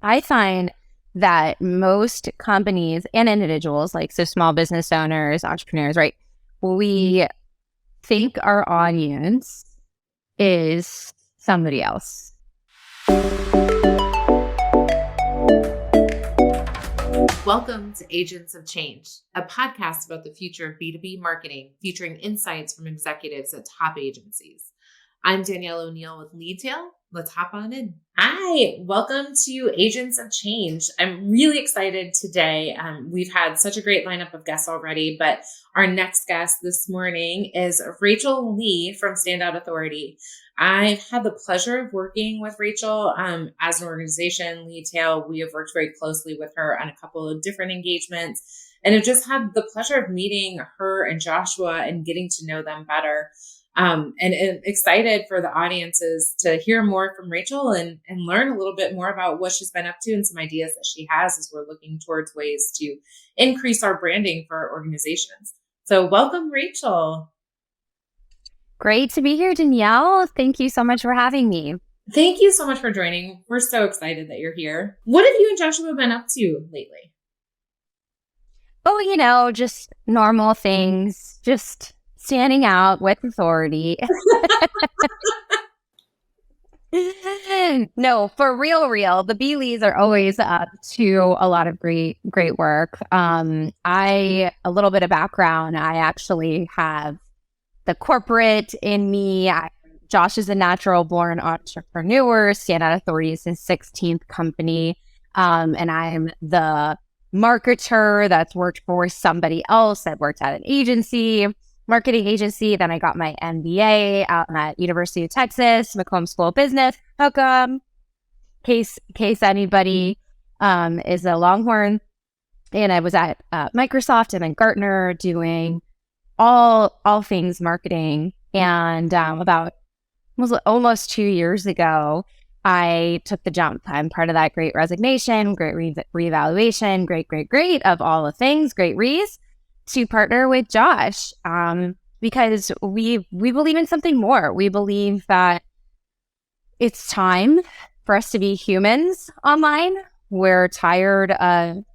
I find that most companies and individuals, like so small business owners, entrepreneurs, right? We think our audience is somebody else. Welcome to Agents of Change, a podcast about the future of B2B marketing, featuring insights from executives at top agencies. I'm Danielle O'Neill with Leadtail. Let's hop on in. Hi, welcome to Agents of Change. I'm really excited today. We've had such a great lineup of guests already, but our next guest this morning is Rachel Lee from StandOut Authority. I've had the pleasure of working with Rachel as an organization, Leadtail. We have worked very closely with her on a couple of different engagements and have just had the pleasure of meeting her and Joshua and getting to know them better. And excited for the audiences to hear more from Rachel and learn a little bit more about what she's been up to and some ideas that she has as we're looking towards ways to increase our branding for our organizations. So welcome, Rachel. Great to be here, Danielle. Thank you so much for having me. Thank you so much for joining. We're so excited that you're here. What have you and Joshua been up to lately? Oh, just normal things, just standing out with authority. No, for real. The B-Lees are always up to a lot of great work. A little bit of background, I actually have the corporate in me. Josh is a natural born entrepreneur. StandOut Authority is his 16th company. And I'm the marketer that's worked for somebody else that worked at an marketing agency. Then I got my MBA out at University of Texas, McCombs School of Business. Welcome. Case anybody is a Longhorn. And I was at Microsoft and then Gartner doing all things marketing. And about almost 2 years ago, I took the jump. I'm part of that great resignation, great reevaluation, great of all the things, great rees, to partner with Josh because we believe in something more. We believe that it's time for us to be humans online. We're tired of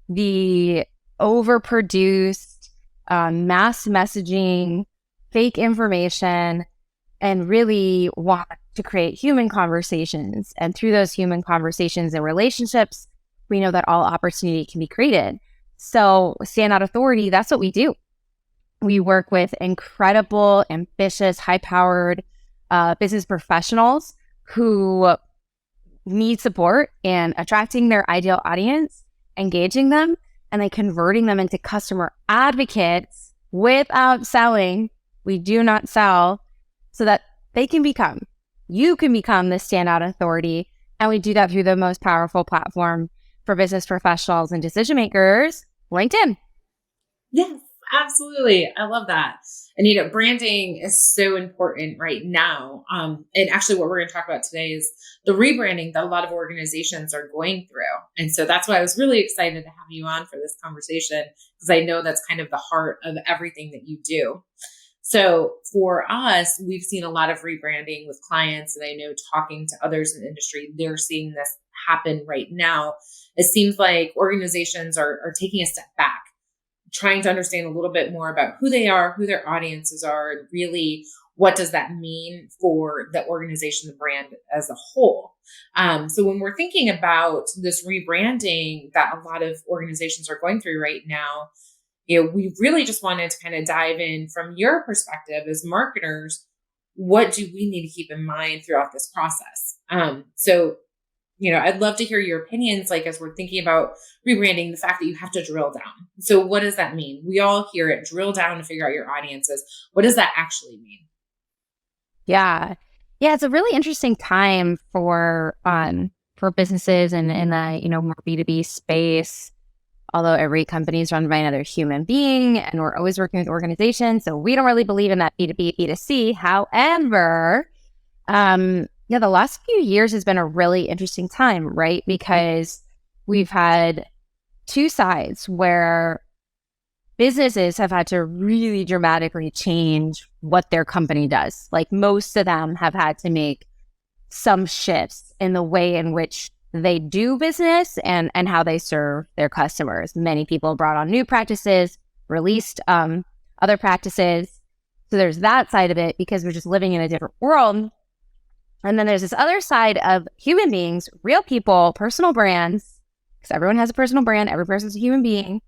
the overproduced mass messaging, fake information, and really want to create human conversations. And through those human conversations and relationships, we know that all opportunity can be created. So StandOut Authority, that's what we do. We work with incredible, ambitious, high-powered business professionals who need support in attracting their ideal audience, engaging them, and then converting them into customer advocates without selling. We do not sell, so that you can become the StandOut Authority. And we do that through the most powerful platform for business professionals and decision makers, LinkedIn. Yes, absolutely. I love that. And, branding is so important right now. And actually what we're going to talk about today is the rebranding that a lot of organizations are going through. And so that's why I was really excited to have you on for this conversation, because I know that's kind of the heart of everything that you do. So for us, we've seen a lot of rebranding with clients, and I know talking to others in the industry, they're seeing this happen right now. It seems like organizations are taking a step back, trying to understand a little bit more about who they are, who their audiences are, and really what does that mean for the organization, the brand as a whole. So when we're thinking about this rebranding that a lot of organizations are going through right now, we really just wanted to kind of dive in from your perspective as marketers. What do we need to keep in mind throughout this process? I'd love to hear your opinions, like as we're thinking about rebranding, the fact that you have to drill down. So what does that mean? We all hear it, drill down to figure out your audiences. What does that actually mean? Yeah, it's a really interesting time for businesses and in the more B2B space. Although every company is run by another human being, and we're always working with organizations, so we don't really believe in that B2B, B2C. However, the last few years has been a really interesting time, right? Because we've had two sides where businesses have had to really dramatically change what their company does. Like most of them have had to make some shifts in the way in which they do business and how they serve their customers. Many people brought on new practices, released other practices. So there's that side of it because we're just living in a different world. And then there's this other side of human beings, real people, personal brands, because everyone has a personal brand. Every person's a human being.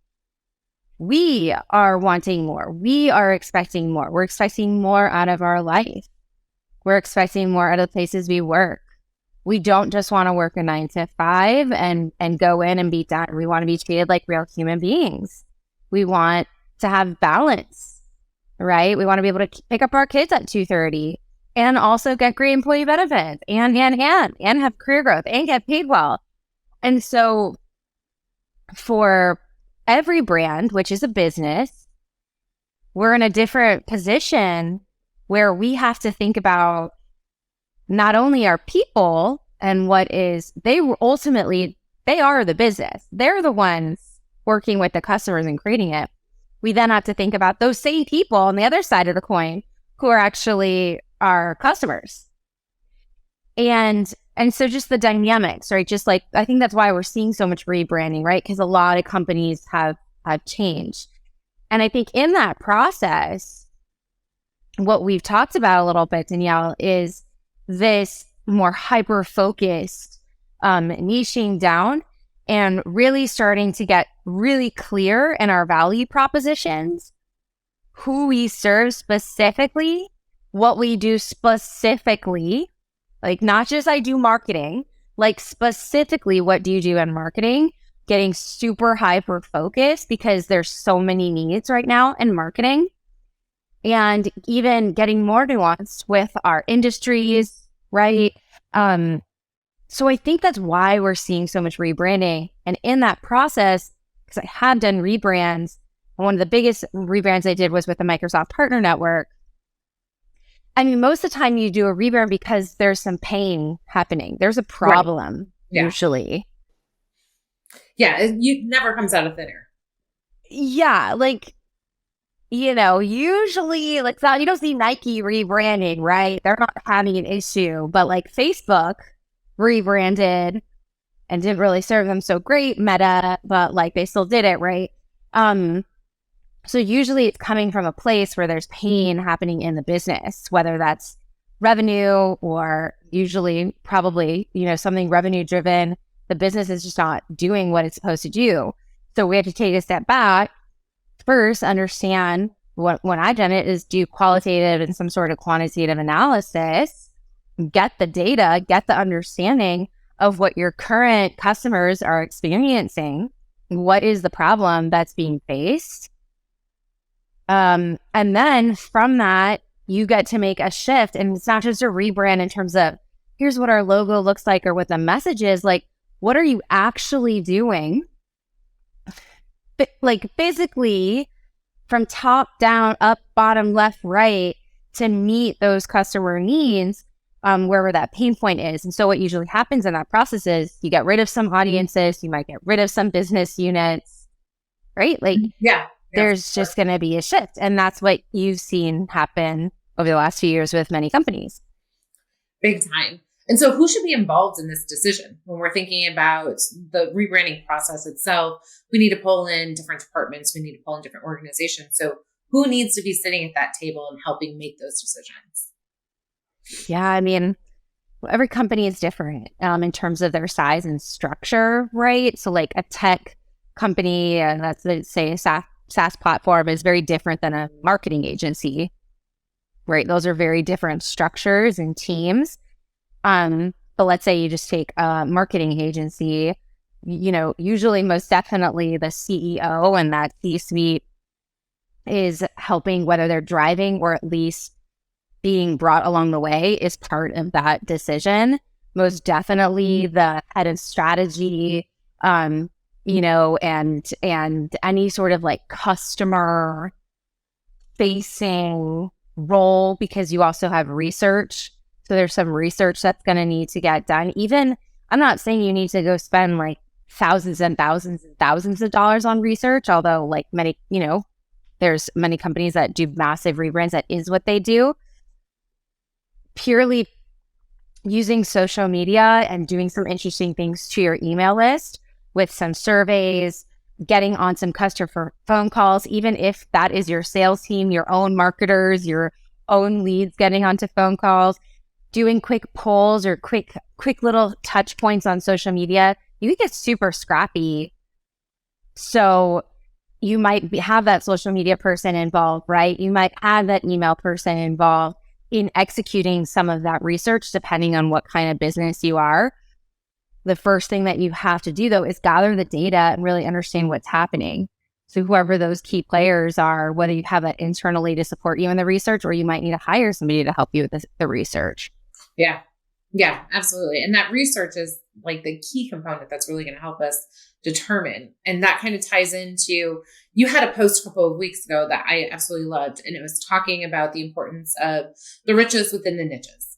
We are wanting more. We are expecting more. We're expecting more out of our life. We're expecting more out of the places we work. We don't just want to work a 9 to 5 and go in and be done. We want to be treated like real human beings. We want to have balance, right? We want to be able to pick up our kids at 2:30 and also get great employee benefits and have career growth and get paid well. And so for every brand, which is a business, we're in a different position where we have to think about not only our people and they are the business. They're the ones working with the customers and creating it. We then have to think about those same people on the other side of the coin who are actually our customers. And so just the dynamics, right? Just like, I think that's why we're seeing so much rebranding, right? Because a lot of companies have changed. And I think in that process, what we've talked about a little bit, Danielle, is this more hyper-focused niching down and really starting to get really clear in our value propositions, who we serve specifically, what we do specifically, like not just I do marketing, like specifically what do you do in marketing, getting super hyper-focused because there's so many needs right now in marketing. And even getting more nuanced with our industries, right? So I think that's why we're seeing so much rebranding. And in that process, because I have done rebrands, and one of the biggest rebrands I did was with the Microsoft Partner Network. I mean, most of the time you do a rebrand because there's some pain happening. There's a problem, right. Yeah. Usually. Yeah, it never comes out of thin air. Yeah, like, usually like that, you don't see Nike rebranding, right? They're not having an issue, but like Facebook rebranded and didn't really serve them so great, Meta, but like they still did it, right? So usually it's coming from a place where there's pain happening in the business, whether that's revenue or usually probably, something revenue driven. The business is just not doing what it's supposed to do. So we have to take a step back. First, understand when I've done it is do qualitative and some sort of quantitative analysis, get the data, get the understanding of what your current customers are experiencing. What is the problem that's being faced? And then from that, you get to make a shift. And it's not just a rebrand in terms of here's what our logo looks like or what the message is. Like, what are you actually doing? Like physically from top down, up, bottom, left, right to meet those customer needs, wherever that pain point is. And so what usually happens in that process is you get rid of some audiences, you might get rid of some business units, right? Like, yeah, there's just going to be a shift. And that's what you've seen happen over the last few years with many companies. Big time. And so who should be involved in this decision? When we're thinking about the rebranding process itself, we need to pull in different departments. We need to pull in different organizations. So who needs to be sitting at that table and helping make those decisions? Yeah, I mean, every company is different in terms of their size and structure, right? So like a tech company, and let's say a SaaS platform is very different than a marketing agency, right? Those are very different structures and teams. But let's say you just take a marketing agency, usually most definitely the CEO and that C-suite is helping, whether they're driving or at least being brought along the way is part of that decision. Most definitely the head of strategy, and any sort of like customer facing role, because you also have research. So there's some research that's going to need to get done. Even, I'm not saying you need to go spend like thousands and thousands and thousands of dollars on research, although like many, there's many companies that do massive rebrands. That is what they do. Purely using social media and doing some interesting things to your email list with some surveys, getting on some customer phone calls, even if that is your sales team, your own marketers, your own leads getting onto phone calls, doing quick polls or quick little touch points on social media. You can get super scrappy. So you might have that social media person involved, right? You might have that email person involved in executing some of that research, depending on what kind of business you are. The first thing that you have to do, though, is gather the data and really understand what's happening. So whoever those key players are, whether you have that internally to support you in the research, or you might need to hire somebody to help you with the research. Yeah. Yeah, absolutely. And that research is like the key component that's really going to help us determine. And that kind of ties into, you had a post a couple of weeks ago that I absolutely loved. And it was talking about the importance of the riches within the niches.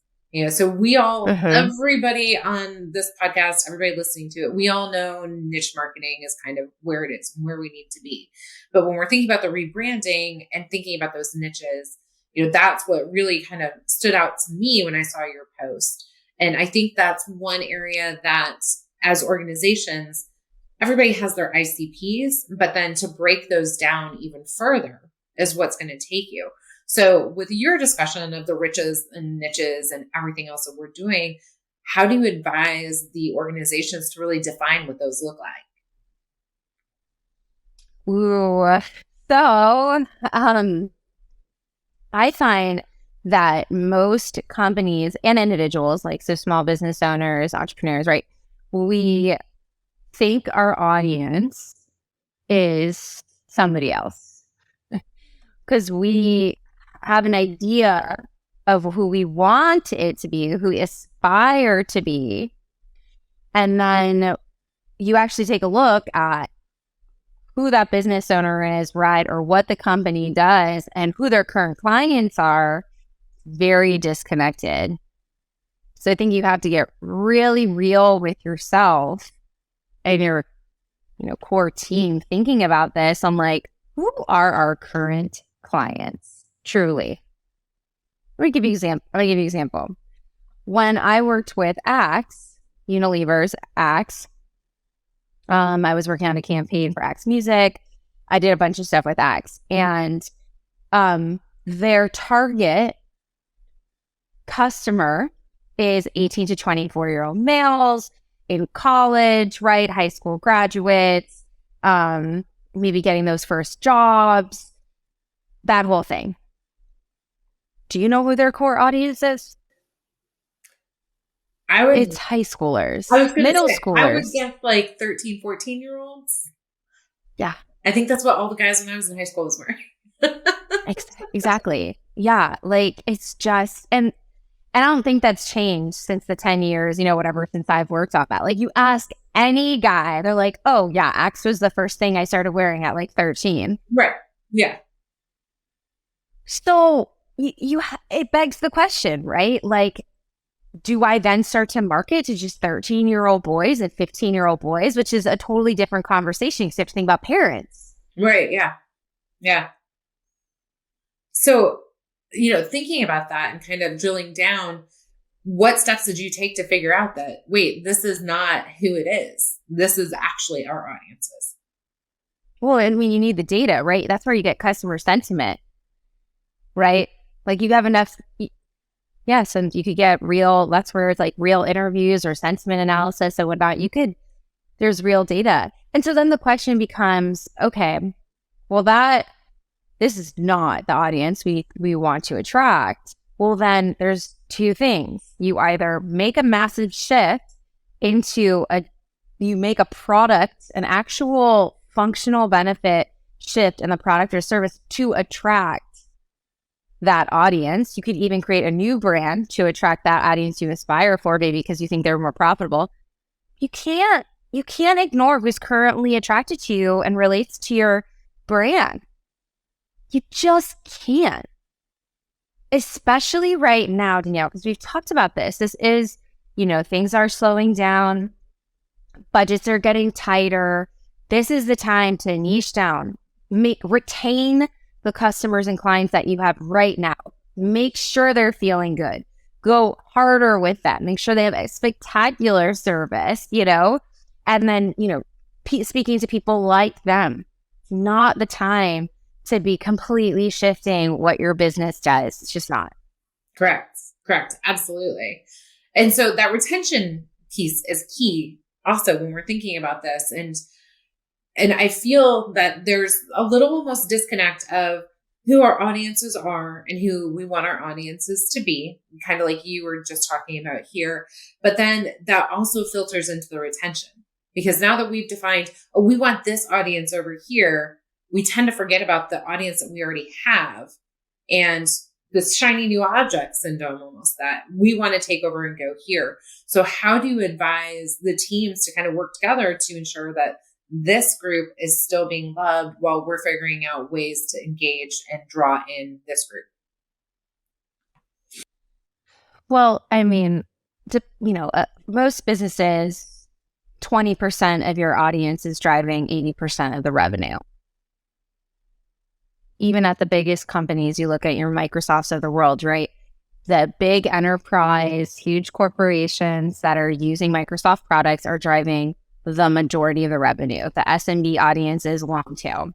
So we all, everybody on this podcast, everybody listening to it, we all know niche marketing is kind of where it is and where we need to be. But when we're thinking about the rebranding and thinking about those niches, that's what really kind of stood out to me when I saw your post. And I think that's one area that as organizations, everybody has their ICPs, but then to break those down even further is what's going to take you. So with your discussion of the riches and niches and everything else that we're doing, how do you advise the organizations to really define what those look like? Ooh, so I find that most companies and individuals, like so small business owners, entrepreneurs, right? We think our audience is somebody else because we have an idea of who we want it to be, who we aspire to be. And then you actually take a look at who that business owner is, right? Or what the company does and who their current clients are, very disconnected. So I think you have to get really real with yourself and your, core team thinking about this. I'm like, who are our current clients? Truly. Let me give you an example. When I worked with Axe, Unilever's Axe, I was working on a campaign for Axe Music. I did a bunch of stuff with Axe, and their target customer is 18 to 24-year-old males in college, right? High school graduates, maybe getting those first jobs, that whole thing. Do you know who their core audience is? It's high schoolers, middle schoolers. I would guess like 13, 14-year-olds. Yeah. I think that's what all the guys when I was in high school was wearing. Exactly. Yeah. Like it's just, and I don't think that's changed since the 10 years, whatever, since I've worked off that. Like you ask any guy, they're like, oh yeah, Axe was the first thing I started wearing at like 13. Right. Yeah. So it begs the question, right? Like, do I then start to market to just 13-year-old boys and 15-year-old boys, which is a totally different conversation because you have to think about parents. Right. Yeah. Yeah. So, thinking about that and kind of drilling down, what steps did you take to figure out that, wait, this is not who it is. This is actually our audiences. Well, I mean, you need the data, right? That's where you get customer sentiment, right? Like you have enough, yes, and you could get real, that's where it's like real interviews or sentiment analysis and whatnot. There's real data. And so then the question becomes, okay, well this is not the audience we want to attract. Well, then there's two things. You either make a massive shift into you make a product, an actual functional benefit shift in the product or service to attract that audience. You could even create a new brand to attract that audience you aspire for, maybe because you think they're more profitable. You can't ignore who's currently attracted to you and relates to your brand. You just can't. Especially right now, Danielle, because we've talked about this. This is, things are slowing down. Budgets are getting tighter. This is the time to niche down. Retain the customers and clients that you have right now. Make sure they're feeling good. go harder with that. Make sure they have a spectacular service, and then, speaking to people like them. It's not the time to be completely shifting what your business does. It's just not. Correct. Absolutely. And so that retention piece is key also when we're thinking about this. And I feel that there's a little almost disconnect of who our audiences are and who we want our audiences to be, kind of like you were just talking about here. But then that also filters into the retention, because now that we've defined, we want this audience over here, we tend to forget about the audience that we already have. And this shiny new object syndrome, almost, that we want to take over and go here. So how do you advise the teams to kind of work together to ensure that this group is still being loved while we're figuring out ways to engage and draw in this group? Well, I mean, most businesses, 20% of your audience is driving 80% of the revenue. Even at the biggest companies, you look at your Microsofts of the world, right? The big enterprise, huge corporations that are using Microsoft products are driving the majority of the revenue. The SMB audience is long tail,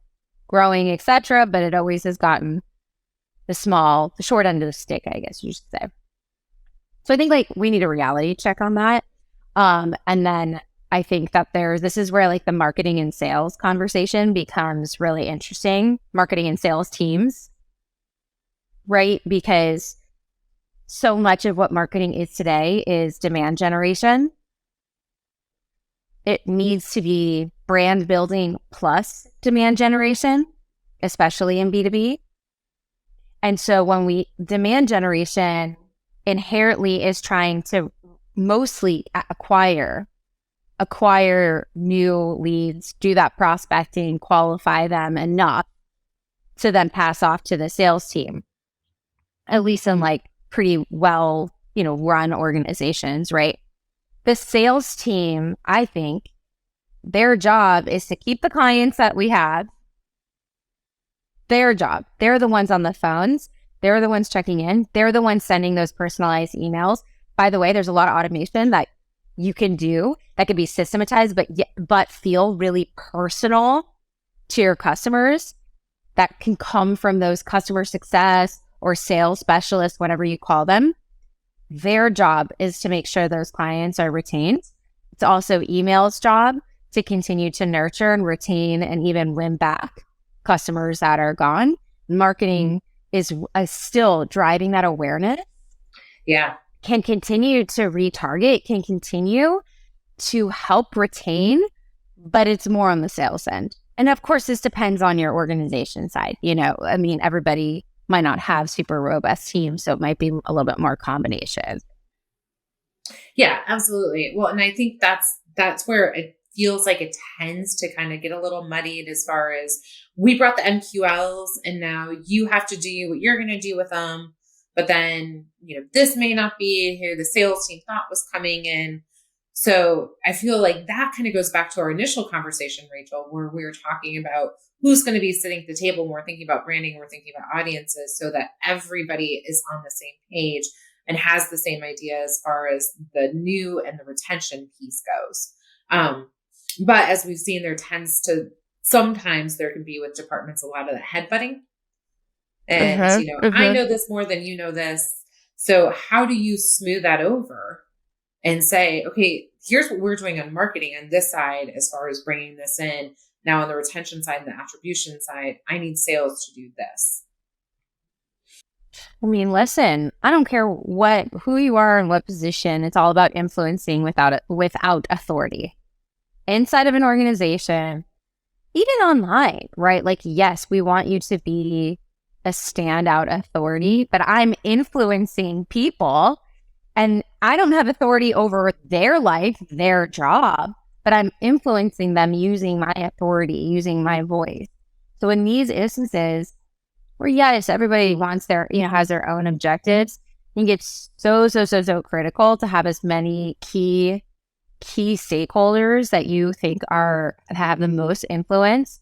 growing, etc., but it always has gotten the short end of the stick, I guess you should say. So I think we need a reality check on that. And then I think that this is where the marketing and sales conversation becomes really interesting. Marketing and sales teams, right? Because so much of what marketing is today is demand generation. It needs to be brand building plus demand generation, especially in B2B. And so demand generation inherently is trying to mostly acquire new leads, do that prospecting, qualify them enough to then pass off to the sales team, at least in pretty well, run organizations, right? The sales team, I think, their job is to keep the clients that we have. Their job. They're the ones on the phones. They're the ones checking in. They're the ones sending those personalized emails. By the way, there's a lot of automation that you can do that could be systematized, but feel really personal to your customers, that can come from those customer success or sales specialists, whatever you call them. Their job is to make sure those clients are retained. It's also email's job to continue to nurture and retain and even win back customers that are gone. Marketing is still driving that awareness. Yeah. Can continue to retarget, can continue to help retain, but it's more on the sales end. And of course, this depends on your organization side. Everybody might not have super robust teams, so it might be a little bit more combination. Yeah, absolutely. Well, and I think that's where it feels like it tends to kind of get a little muddied, as far as we brought the MQLs and now you have to do what you're going to do with them. But then, this may not be who the sales team thought was coming in. So I feel like that kind of goes back to our initial conversation, Rachel, where we were talking about who's going to be sitting at the table when we're thinking about branding, we're thinking about audiences, so that everybody is on the same page and has the same idea as far as the new and the retention piece goes. But as we've seen, sometimes there can be with departments a lot of the headbutting. And, I know this more than you know this. So how do you smooth that over and say, okay, here's what we're doing on marketing on this side, as far as bringing this in. Now on the retention side and the attribution side, I need sales to do this. I mean, listen, I don't care who you are and what position. It's all about influencing without authority. Inside of an organization, even online, right? Yes, we want you to be a standout authority, but I'm influencing people and I don't have authority over their life, their job, but I'm influencing them using my authority, using my voice. So in these instances where, yes, everybody wants has their own objectives, I think it's so critical to have as many key stakeholders that you think have the most influence.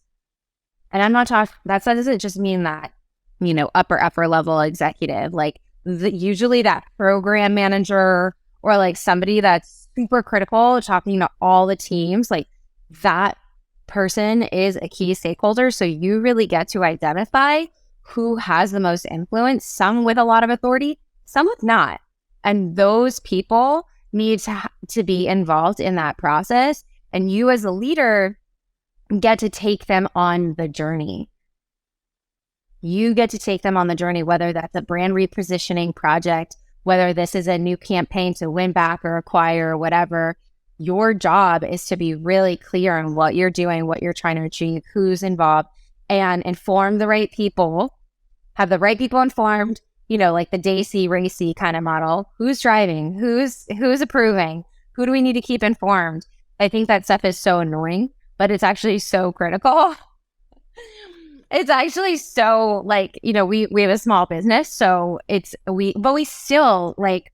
And I'm not talking, that doesn't just mean that, upper level executive, usually that program manager or like somebody that's super critical talking to all the teams, like that person is a key stakeholder. So you really get to identify who has the most influence, some with a lot of authority, some with not. And those people need to be involved in that process. And you as a leader get to take them on the journey. You get to take them on the journey, whether that's a brand repositioning project, whether this is a new campaign to win back or acquire or whatever. Your job is to be really clear on what you're doing, what you're trying to achieve, who's involved, and inform the right people, have the right people informed, like the Daisy Racy kind of model. Who's driving? Who's approving? Who do we need to keep informed? I think that stuff is so annoying, but it's actually so critical. It's actually so like, we have a small business, so but we still like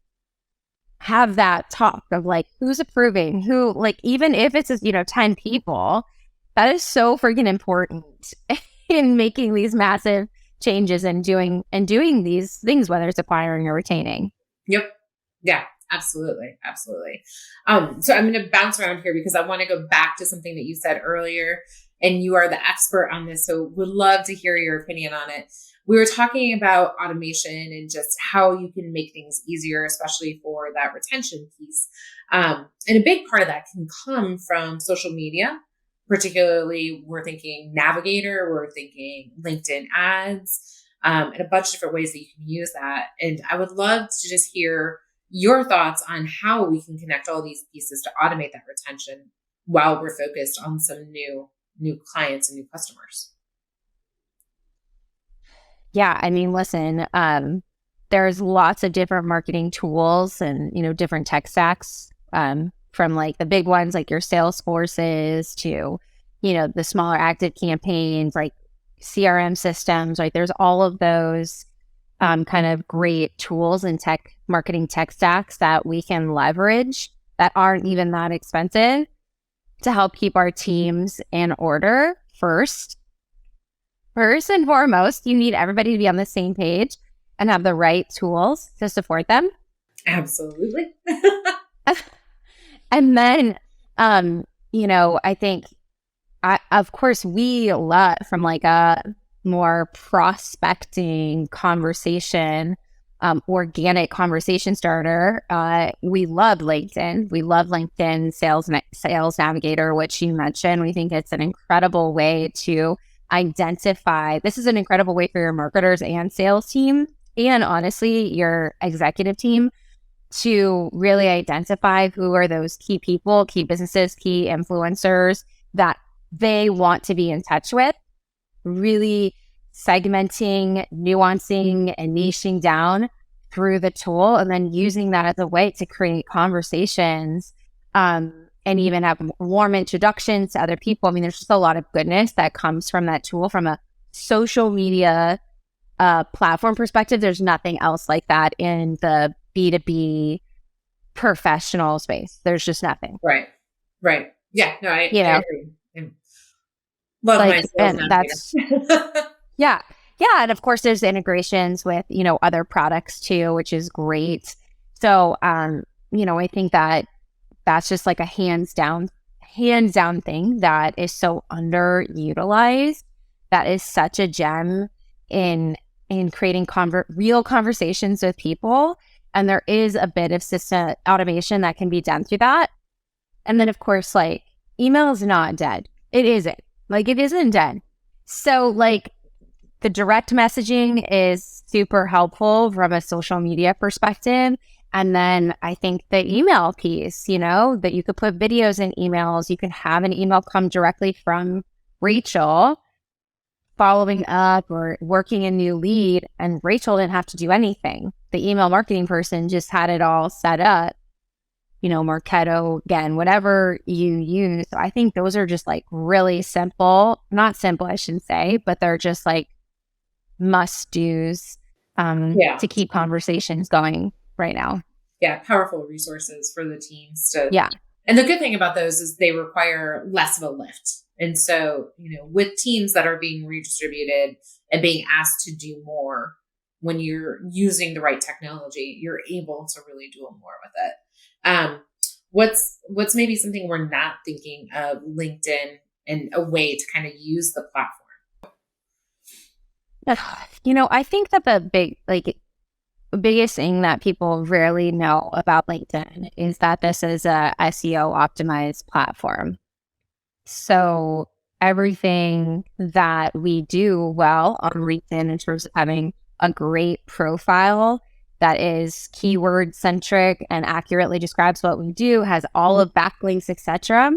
have that talk of like who's approving, who, like, even if it's 10 people, that is so freaking important in making these massive changes and doing these things, whether it's acquiring or retaining. Yep. Yeah, absolutely. Absolutely. So I'm going to bounce around here because I want to go back to something that you said earlier, and you are the expert on this. So would love to hear your opinion on it. We were talking about automation and just how you can make things easier, especially for that retention piece. And a big part of that can come from social media. Particularly, we're thinking Navigator, we're thinking LinkedIn ads, and a bunch of different ways that you can use that. And I would love to just hear your thoughts on how we can connect all these pieces to automate that retention while we're focused on some new clients and new customers. Yeah, I mean, listen, there's lots of different marketing tools and, different tech stacks, from like the big ones, like your Salesforces to, the smaller active campaigns, like CRM systems, right? There's all of those kind of great tools and marketing tech stacks that we can leverage that aren't even that expensive to help keep our teams in order. First and foremost, you need everybody to be on the same page and have the right tools to support them. Absolutely. And then, I think, of course, we love from like a more prospecting conversation, organic conversation starter. We love LinkedIn. We love LinkedIn Sales Navigator, which you mentioned. We think it's an incredible way to identify. This is an incredible way for your marketers and sales team, and honestly, your executive team, to really identify who are those key people, key businesses, key influencers that they want to be in touch with, really segmenting, nuancing, and niching down through the tool, and then using that as a way to create conversations, and even have warm introductions to other people. I mean, there's just a lot of goodness that comes from that tool. From a social media platform perspective, there's nothing else like that in the B2B professional space. There's just nothing. Right. Yeah, no, I agree. Love like, my sales and that's yeah. And of course there's integrations with, other products too, which is great. So, I think that that's just like a hands down thing that is so underutilized. That is such a gem in creating real conversations with people. And there is a bit of system automation that can be done through that. And then, of course, like, email is not dead. It isn't. Like, it isn't dead. So, like, the direct messaging is super helpful from a social media perspective. And then I think the email piece, that you could put videos in emails. You can have an email come directly from Rachel following up or working a new lead, and Rachel didn't have to do anything. The email marketing person just had it all set up, Marketo, again, whatever you use. So I think those are just like really not simple, I shouldn't say, but they're just like must-dos to keep conversations going right now. Yeah, powerful resources for the teams to. Yeah. And the good thing about those is they require less of a lift. And so, with teams that are being redistributed and being asked to do more, when you're using the right technology, you're able to really do more with it. What's maybe something we're not thinking of LinkedIn and a way to kind of use the platform? I think that the biggest thing that people rarely know about LinkedIn is that this is a SEO optimized platform. So everything that we do well on LinkedIn in terms of having a great profile that is keyword centric and accurately describes what we do, has all of backlinks, etc.,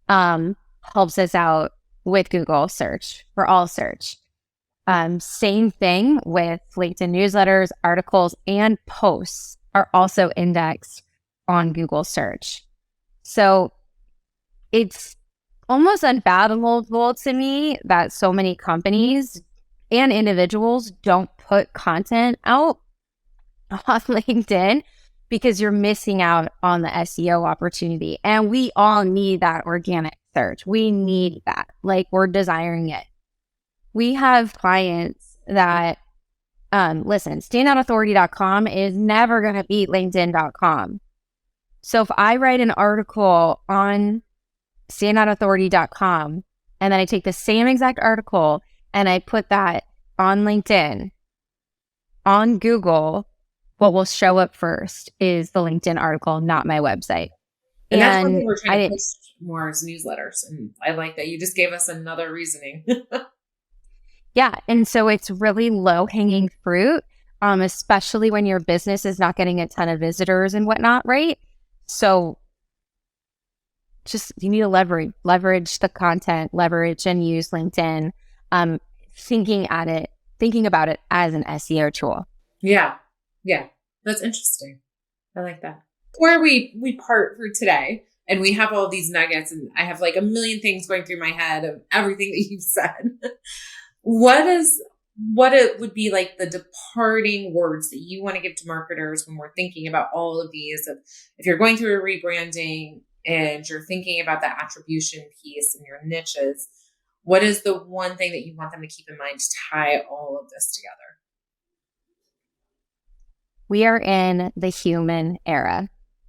helps us out with Google search for all search. Same thing with LinkedIn newsletters, articles, and posts are also indexed on Google search. So it's almost unfathomable to me that so many companies and individuals don't put content out on LinkedIn because you're missing out on the SEO opportunity. And we all need that organic search. We need that. Like, we're desiring it. We have clients that, listen, StandOutAuthority.com is never going to beat LinkedIn.com. So if I write an article on StandOutAuthority.com and then I take the same exact article and I put that on LinkedIn, on Google, what will show up first is the LinkedIn article, not my website. And that's one thing we're trying to push more as newsletters. And I like that you just gave us another reasoning. Yeah. And so it's really low hanging fruit, especially when your business is not getting a ton of visitors and whatnot, right? So just, you need to leverage the content, leverage and use LinkedIn, thinking about it as an SEO tool. Yeah. Yeah. That's interesting. I like that. Before we part for today, and we have all these nuggets, and I have like a million things going through my head of everything that you've said. What it would be like the departing words that you want to give to marketers when we're thinking about all of these? If you're going through a rebranding and you're thinking about that attribution piece and your niches, what is the one thing that you want them to keep in mind to tie all of this together? We are in the human era.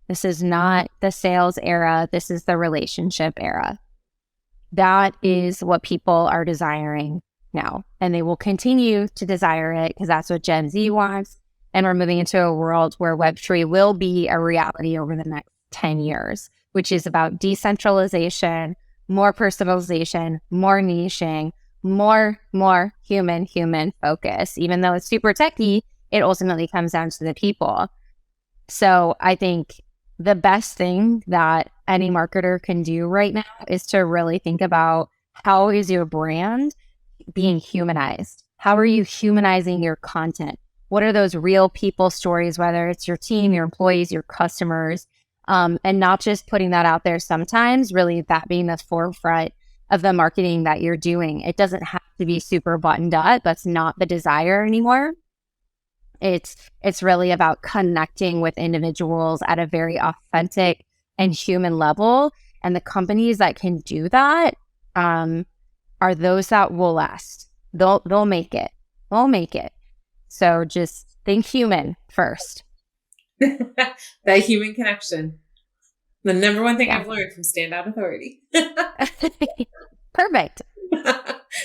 This is not the sales era. This is the relationship era. That is what people are desiring now. And they will continue to desire it because that's what Gen Z wants. And we're moving into a world where Web3 will be a reality over the next 10 years, which is about decentralization, more personalization, more niching, more human focus. Even though it's super techy, it ultimately comes down to the people. So I think the best thing that any marketer can do right now is to really think about, how is your brand being humanized? How are you humanizing your content? What are those real people stories, whether it's your team, your employees, your customers, and not just putting that out there sometimes, really that being the forefront of the marketing that you're doing. It doesn't have to be super buttoned up. That's not the desire anymore. It's really about connecting with individuals at a very authentic and human level. And the companies that can do that are those that will last. They'll make it. They'll make it. So just think human first. That human connection. The number one thing I've learned from StandOut Authority. Perfect.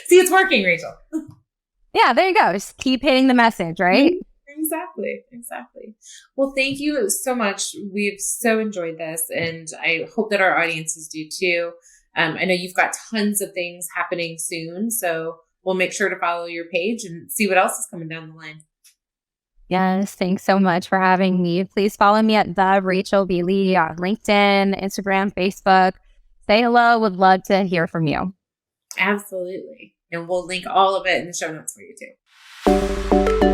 See, it's working, Rachel. Yeah, there you go. Just keep hitting the message, right? Exactly. Well, thank you so much. We've so enjoyed this, and I hope that our audiences do too. I know you've got tons of things happening soon, so we'll make sure to follow your page and see what else is coming down the line. Yes, thanks so much for having me. Please follow me at the Rachel B Lee on LinkedIn, Instagram, Facebook. Say hello. Would love to hear from you. Absolutely. And we'll link all of it in the show notes for you too.